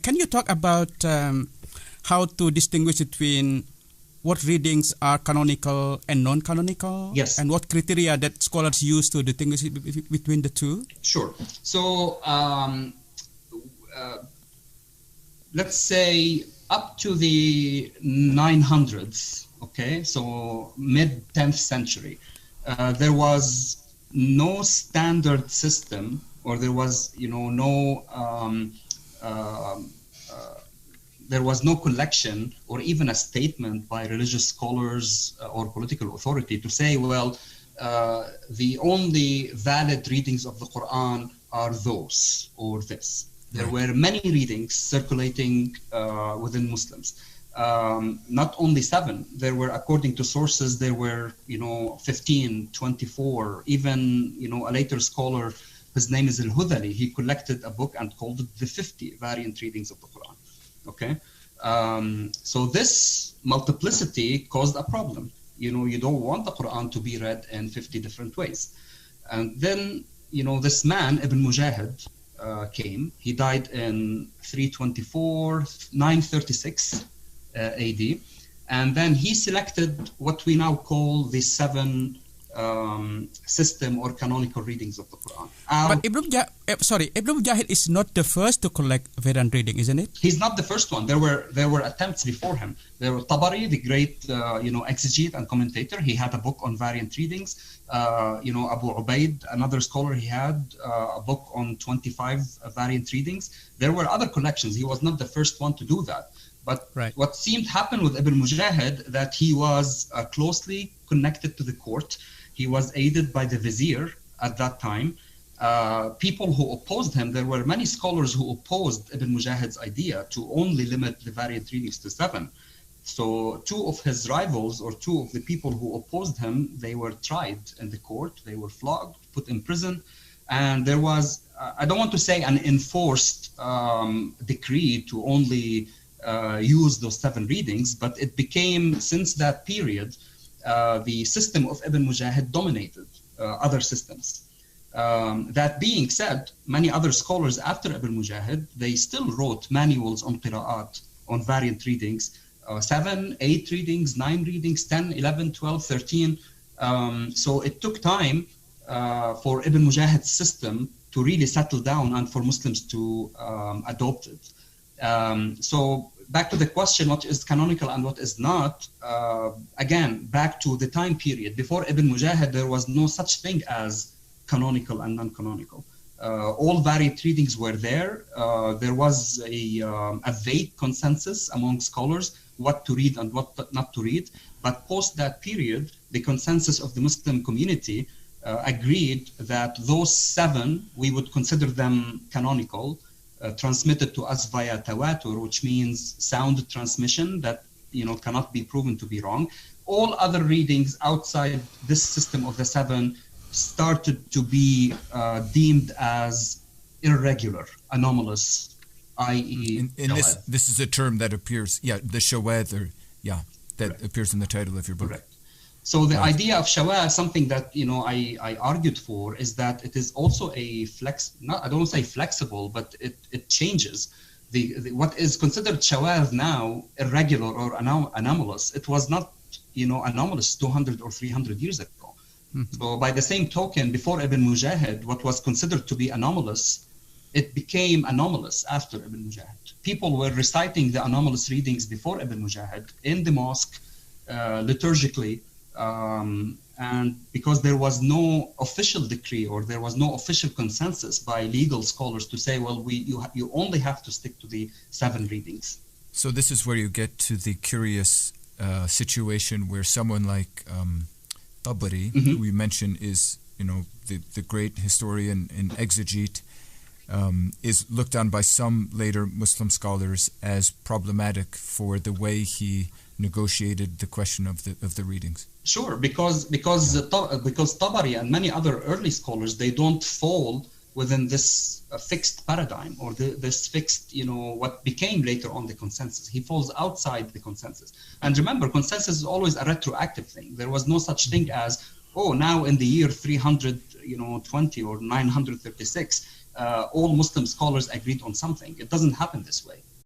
Can you talk about how to distinguish between what readings are canonical and non-canonical? Yes. And what criteria that scholars use to distinguish between the two? Sure. So let's say up to the 900s, okay, so mid-10th century, there was no standard system, or there was, there was no collection or even a statement by religious scholars or political authority to say, well, the only valid readings of the Quran are those or this. There were many readings circulating within Muslims. Not only 7, there were, according to sources, there were, 15, 24, even, a later scholar, his name is Al-Hudhali, he collected a book and called it the 50 variant readings of the Quran. Okay, so this multiplicity caused a problem. You don't want the Quran to be read in 50 different ways. And then, this man, Ibn Mujahid, came. He died in 324, 936 AD. And then he selected what we now call the 7 system or canonical readings of the Quran. But Ibn Mujahid is not the first to collect variant reading, isn't it? He's not the first one. There were attempts before him. There were Tabari, the great exegete and commentator. He had a book on variant readings. Abu Ubaid, another scholar, he had a book on 25 variant readings. There were other collections. He was not the first one to do that. But what seemed to happen with Ibn Mujahid, that he was closely connected to the court. He was aided by the vizier at that time. People who opposed him, there were many scholars who opposed Ibn Mujahid's idea to only limit the variant readings to 7. So 2 of his rivals, or 2 of the people who opposed him, they were tried in the court. They were flogged, put in prison. And there was, I don't want to say an enforced decree to only use those 7 readings, but it became, since that period, the system of Ibn Mujahid dominated other systems. That being said, many other scholars after Ibn Mujahid, they still wrote manuals on Qira'at, on variant readings, 7, 8 readings, 9 readings, 10, 11, 12, 13. So it took time for Ibn Mujahid's system to really settle down and for Muslims to adopt it. So back to the question, what is canonical and what is not, again, back to the time period. Before Ibn Mujahid, there was no such thing as canonical and non-canonical. All variant readings were there. There was a vague consensus among scholars what to read and what not to read. But post that period, the consensus of the Muslim community agreed that those 7, we would consider them canonical, transmitted to us via tawatur, which means sound transmission that cannot be proven to be wrong. All other readings outside this system of the 7 started to be deemed as irregular, anomalous, i.e. in this is a term that appears, the shawad, that appears in the title of your book. Correct. So the idea of shawad, something that I argued for, is that it is also a I don't want to say flexible, but it changes. What is considered shawad now, irregular or anomalous, it was not anomalous 200 or 300 years ago. Mm-hmm. So by the same token, before Ibn Mujahid, what was considered to be anomalous, it became anomalous after Ibn Mujahid. People were reciting the anomalous readings before Ibn Mujahid in the mosque, liturgically, and because there was no official decree or there was no official consensus by legal scholars to say, well, you only have to stick to the 7 readings. So this is where you get to the curious situation where someone like Tabari, who we mentioned is the great historian and exegete, is looked on by some later Muslim scholars as problematic for the way he negotiated the question of the readings. Sure, because Tabari and many other early scholars, they don't fall within this fixed paradigm or this fixed, what became later on the consensus. He falls outside the consensus. And remember, consensus is always a retroactive thing. There was no such thing as, now in the year 320 or 936, all Muslim scholars agreed on something. It doesn't happen this way.